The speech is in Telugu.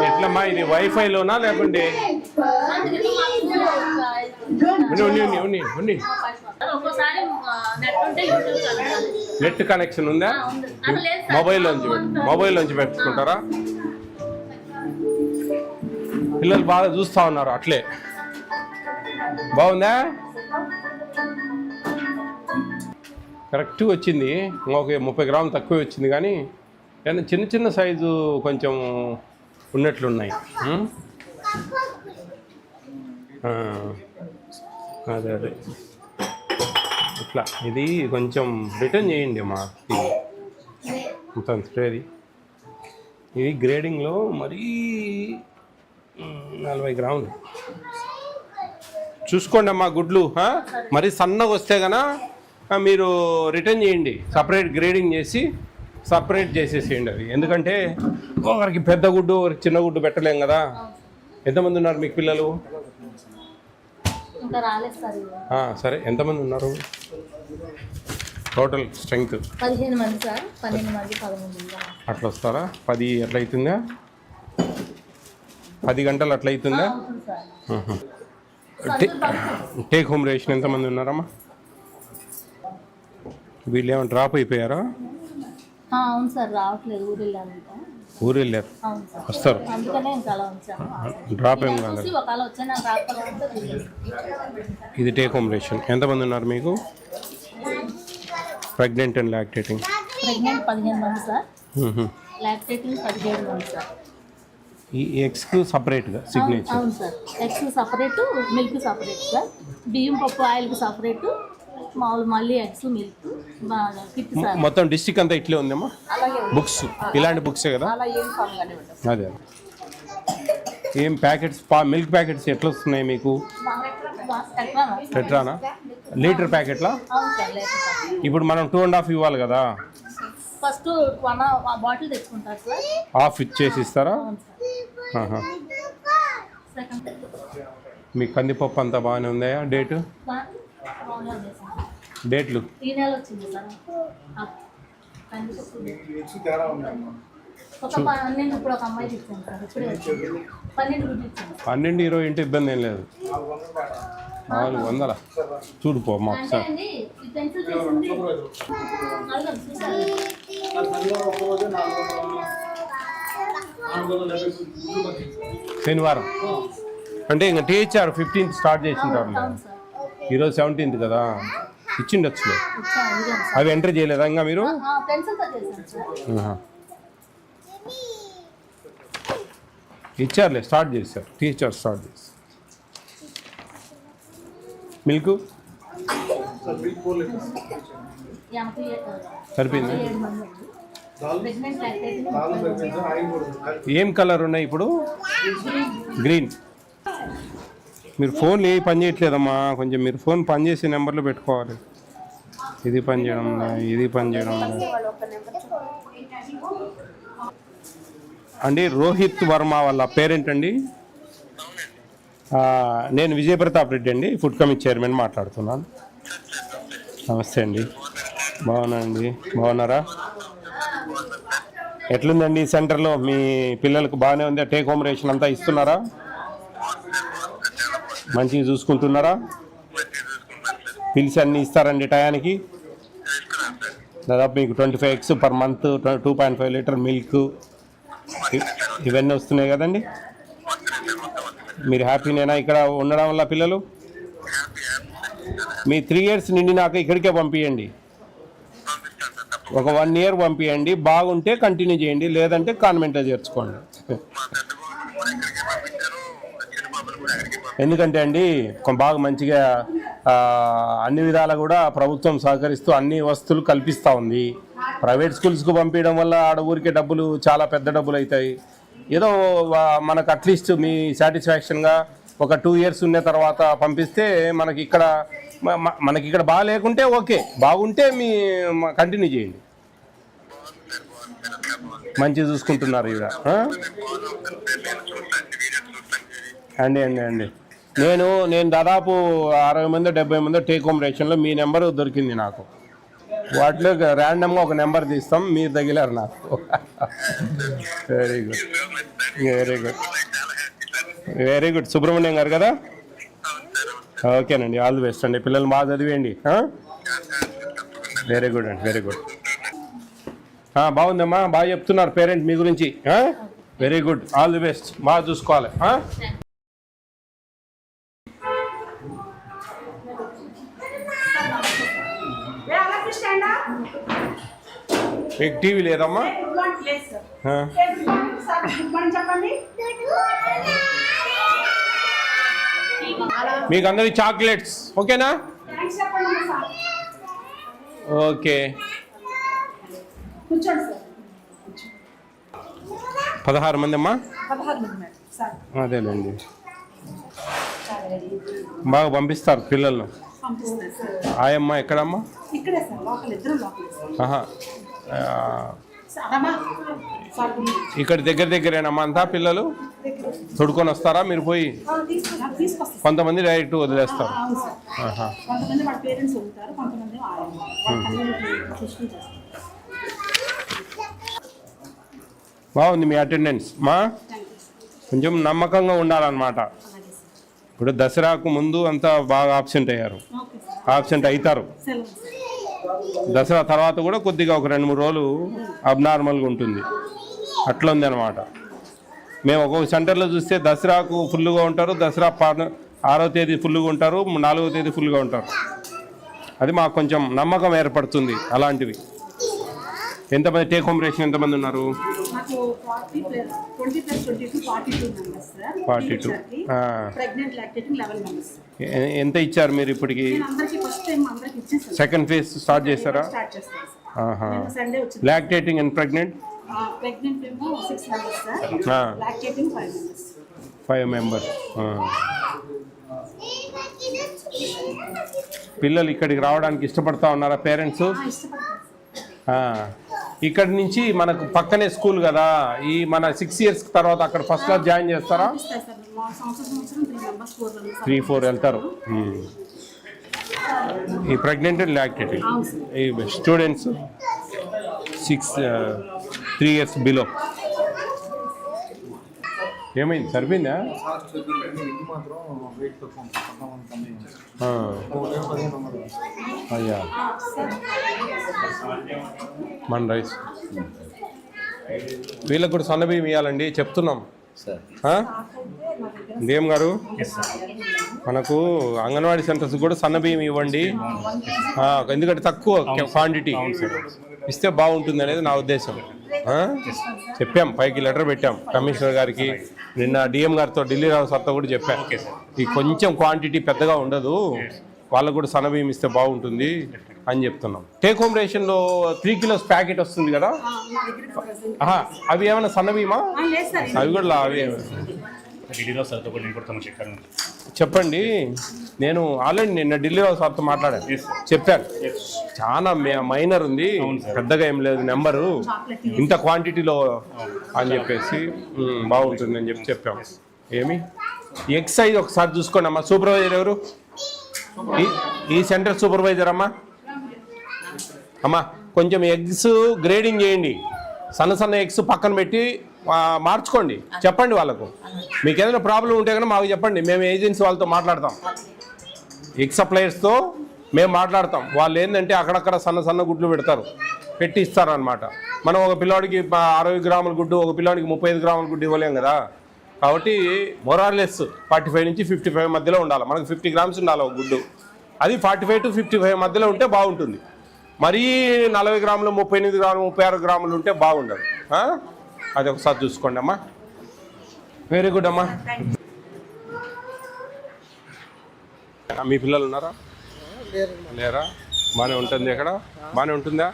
ఎట్లమ్మా ఇది వైఫైలోనా లేకుంటే నెట్ కనెక్షన్ ఉందా? మొబైల్లోంచి పెట్టుకుంటారా? పిల్లలు బాగా చూస్తూ ఉన్నారు అట్లే. బాగుందా? కరెక్ట్గా వచ్చింది. ఒక 30 గ్రాములు తక్కువ వచ్చింది, కానీ చిన్న చిన్న సైజు కొంచెం ఉన్నట్లున్నాయి. అదే అదే ఇట్లా ఇది కొంచెం రిటర్న్ చేయండి మా మొత్తం స్ప్రేది. ఇది గ్రేడింగ్లో మరీ 40 గ్రాములు చూసుకోండి అమ్మా. గుడ్లు మరీ సన్నగా వస్తే కన్నా మీరు రిటర్న్ చేయండి. సపరేట్ గ్రేడింగ్ చేసి సపరేట్ చేసేసేయండి అవి. ఎందుకంటే ఒకరికి పెద్ద గుడ్డు ఒకరికి చిన్న గుడ్డు పెట్టలేం కదా. ఎంతమంది ఉన్నారు మీకు పిల్లలు? సరే, ఎంతమంది ఉన్నారు టోటల్ స్ట్రెంగ్త్? 15 మంది సార్. 12 మంది 13 అట్లా వస్తారా? 10 ఎట్లయితుందా? 10 గంటలు అట్లయితుందా? టేక్ హోమ్ రేషన్ ఎంతమంది ఉన్నారమ్మా? వీళ్ళు ఏమైనా డ్రాప్ అయిపోయారా? అవును సార్, రావట్లేదు. ఊరు వెళ్ళారు, వస్తారు. డ్రాప్ ఏం కాదు. ఇది టేక్ హోమ్ రేషన్. ఎంతమంది ఉన్నారు మీకు? Pregnant and lactating? ప్రెగ్నెంట్ 15 మంది సార్. లాక్టేటింగ్ 17 మంది సార్. ఈ ఎగ్స్కు సపరేట్గా సిగ్నేచర్? అవును sir, eggs separate, milk separate sir. బియ్యం పప్పు ఆయిల్కి సపరేటు, మామూలు మళ్ళీ ఎగ్స్ మిల్క్ కిట్ సార్. మొత్తం డిస్ట్రిక్ట్ అంతా ఇట్లే ఉందమ్మా. బుక్స్ ఇలాంటి బుక్సే కదా? అదే ఏం ప్యాకెట్స్ మిల్క్ ప్యాకెట్స్ ఎట్లా వస్తున్నాయి మీకు? టెట్రానా? లీటర్ ప్యాకెట్లా? ఇప్పుడు మనం 2.5 ఇవ్వాలి కదా. ఫస్ట్ 1 బాటిల్ తెచ్చుకుంటారు సార్. హాఫ్ ఇచ్చేసి ఇస్తారా? మీ కందిపప్పు అంతా బాగానే ఉందా? డేట్లు ఈ నెల వచ్చింది సార్. ఒక 12 ఇప్పుడు ఒక అమ్మాయి ఇచ్చాను సార్. ఇప్పుడే 12 20 ఇంటి ఇబ్బంది ఏం లేదు. 400 చూడుపో మా ఒకసారి. శనివారం అంటే ఇంకా టీచర్ 15th స్టార్ట్ చేసింటారు. ఈరోజు 17th కదా, ఇచ్చిండొచ్చులే. అవి ఎంటర్ చేయలేదా ఇంకా మీరు? ఇచ్చారులే, స్టార్ట్ చేశారు. టీచర్ స్టార్ట్ చేశారు. మిల్క్ సరిపోయింది. ఏం కలర్ ఉన్నాయి ఇప్పుడు? గ్రీన్. మీరు ఫోన్ ఏ పని చేయట్లేదమ్మా. కొంచెం మీరు ఫోన్ పని చేసే నెంబర్లో పెట్టుకోవాలి. ఇది పని చేయడం, ఇది పని చేయడం. అండి రోహిత్ వర్మ వాళ్ళ పేరెంట్ అండి. నేను విజయప్రతాప్ రెడ్డి అండి, ఫుడ్ కమిటీ చైర్మన్ మాట్లాడుతున్నాను. నమస్తే అండి. బాగున్నానండి. బాగున్నారా? ఎట్లుందండి సెంటర్లో మీ పిల్లలకు? బాగానే ఉందా? టేక్ హోమ్ రేషన్ అంతా ఇస్తున్నారా? మంచిగా చూసుకుంటున్నారా? పిలిచి అన్నీ ఇస్తారండి టయానికి? దాదాపు మీకు 25 eggs per month, 2.5 litre milk ఇవన్నీ వస్తున్నాయి కదండి. మీరు హ్యాపీనేనా ఇక్కడ ఉండడం వల్ల? పిల్లలు మీ 3 years నిండినాక ఇక్కడికే పంపించండి. ఒక 1 year పంపించండి. బాగుంటే కంటిన్యూ చేయండి, లేదంటే కాన్వెంట్లో చేర్చుకోండి. ఎందుకంటే అండి బాగా మంచిగా అన్ని విధాలా కూడా ప్రభుత్వం సహకరిస్తూ అన్ని వస్తువులు కల్పిస్తూ ఉంది. ప్రైవేట్ స్కూల్స్కు పంపించడం వల్ల ఆడ ఊరికే డబ్బులు చాలా పెద్ద డబ్బులు అవుతాయి. ఏదో మనకు అట్లీస్ట్ మీ సాటిస్ఫాక్షన్గా ఒక 2 years ఉన్న తర్వాత పంపిస్తే మనకి ఇక్కడ బాగా లేకుంటే ఓకే, బాగుంటే మీ కంటిన్యూ చేయండి. మంచిగా చూసుకుంటున్నారు ఇక అండి. నేను దాదాపు 60 మంది 70 మంది టేక్ హోమ్ రేషన్లో మీ నెంబర్ దొరికింది నాకు. వాటిలో ర్యాండమ్గా ఒక నెంబర్ తీస్తాం, మీరు తగిలారు నాకు. Very good, very good, very good. Subrahmanyam గారు కదా? ఓకేనండి, ఆల్ ది బెస్ట్ అండి. పిల్లలు బాగా చదివేయండి. వెరీ గుడ్ అండి, వెరీ గుడ్. బాగుందమ్మా, బాగా చెప్తున్నారు పేరెంట్ మీ గురించి. Very good, all the best, బాగా చూసుకోవాలి. మీకు టీవీ లేదమ్మా? మీకు అందరికి చాక్లెట్స్ ఓకేనా? ఓకే. 16 మంది అమ్మా? అదేలేండి, బాగా పంపిస్తారు పిల్లలను. ఆయమ్మ ఎక్కడమ్మా? ఇక్కడ దగ్గరేనమ్మా అంతా? పిల్లలు తొడుకొని వస్తారా మీరు పోయి? కొంతమంది డైరెక్ట్ వదిలేస్తారు. బాగుంది మీ అటెండెన్స్ మా. కొంచెం నమ్మకంగా ఉండాలన్నమాట. ఇప్పుడు దసరాకు ముందు అంతా బాగా ఆబ్సెంట్ అయ్యారు, ఆబ్సెంట్ అవుతారు. దసరా తర్వాత కూడా కొద్దిగా ఒక 2-3 రోజులు అబ్నార్మల్గా ఉంటుంది. అట్లా ఉంది అనమాట. మేము ఒక్కొక్క సెంటర్లో చూస్తే దసరాకు ఫుల్గా ఉంటారు, దసరా 6వ తేదీ ఫుల్గా ఉంటారు, 4వ తేదీ ఫుల్గా ఉంటారు. అది మాకు కొంచెం నమ్మకం ఏర్పడుతుంది అలాంటివి. ఎంతమంది టేక్ హోమ్ రేషన్ ఎంతమంది ఉన్నారు? 42. ఎంత ఇచ్చారు మీరు ఇప్పటికి? సెకండ్ ఫేజ్ స్టార్ట్ చేస్తారా? Lactating and pregnant 5 members. పిల్లలు ఇక్కడికి రావడానికి ఇష్టపడతా ఉన్నారా పేరెంట్స్? ఇక్కడ నుంచి మనకు పక్కనే స్కూల్ కదా, ఈ మన 6 years తర్వాత అక్కడ ఫస్ట్ క్లాస్ జాయిన్ చేస్తారా? 3-4 వెళ్తారు. ఈ ప్రెగ్నెంట్ అండ్ లాక్టేటింగ్ ఈ స్టూడెంట్స్ 3 years బిలో. ఏమైంది, సరిపోయిందా? అయ్యా మన రైస్ వీళ్ళకు కూడా సన్న బియ్యం ఇవ్వాలండి చెప్తున్నాం. దేమ్ గారు, మనకు అంగన్వాడీ సెంటర్స్ కూడా సన్న బియ్యం ఇవ్వండి, ఎందుకంటే తక్కువ క్వాంటిటీ ఇస్తే బాగుంటుంది అనేది నా ఉద్దేశం. చెప్పాం, పైకి లెటర్ పెట్టాం కమిషనర్ గారికి, నిన్న డిఎం గారితో ఢిల్లీ రావు సార్తో కూడా చెప్పాం. ఈ కొంచెం క్వాంటిటీ పెద్దగా ఉండదు, వాళ్ళకు కూడా సన్నబియ్యం ఇస్తే బాగుంటుంది అని చెప్తున్నాం. టేక్ హోమ్ రేషన్లో 3 kilos ప్యాకెట్ వస్తుంది కదా, అవి ఏమైనా సన్నబియ్యమా? అవి కూడా అవి చెప్పండి. నేను ఆల్రెడీ నిన్న ఢిల్లీ రావు సార్తో మాట్లాడాను, చెప్పాను. చాలా మైనర్ ఉంది, పెద్దగా ఏం లేదు నెంబరు, ఇంత క్వాంటిటీలో అని చెప్పేసి బాగుంటుంది అని చెప్పాం. ఏమి ఎక్సైజ్ ఒకసారి చూసుకోండి అమ్మా. సూపర్వైజర్ ఎవరు? ఈ సెంటర్ సూపర్వైజర్ అమ్మా. అమ్మా కొంచెం ఎగ్స్ గ్రేడింగ్ చేయండి, సన్న ఎగ్స్ పక్కన పెట్టి మార్చుకోండి. చెప్పండి వాళ్ళకు, మీకు ఏదైనా ప్రాబ్లం ఉంటే కనుక మాకు చెప్పండి, మేము ఏజెన్సీ వాళ్ళతో మాట్లాడతాం, ఎగ్ సప్లయర్స్తో మేము మాట్లాడతాం. వాళ్ళు ఏంటంటే అక్కడక్కడ సన్న గుడ్లు పెట్టి ఇస్తారు అనమాట. మనం ఒక పిల్లాడికి 60 గ్రాముల గుడ్డు, ఒక పిల్లాడికి 35 గ్రాముల గుడ్డు ఇవ్వలేం కదా. కాబట్టి మొరార్లెస్ 45 నుంచి 55 మధ్యలో ఉండాలి. మనకు 50 grams ఉండాలి ఒక గుడ్డు, అది 45 to 55 మధ్యలో ఉంటే బాగుంటుంది. మరీ 40 గ్రాములు 38 గ్రాములు 36 గ్రాములు ఉంటే బాగుండదు. అది ఒకసారి చూసుకోండి అమ్మా. వెరీ గుడ్ అమ్మా. మీ పిల్లలు ఉన్నారా? లేరా? బాగానే ఉంటుంది, ఎక్కడ బాగానే ఉంటుందా?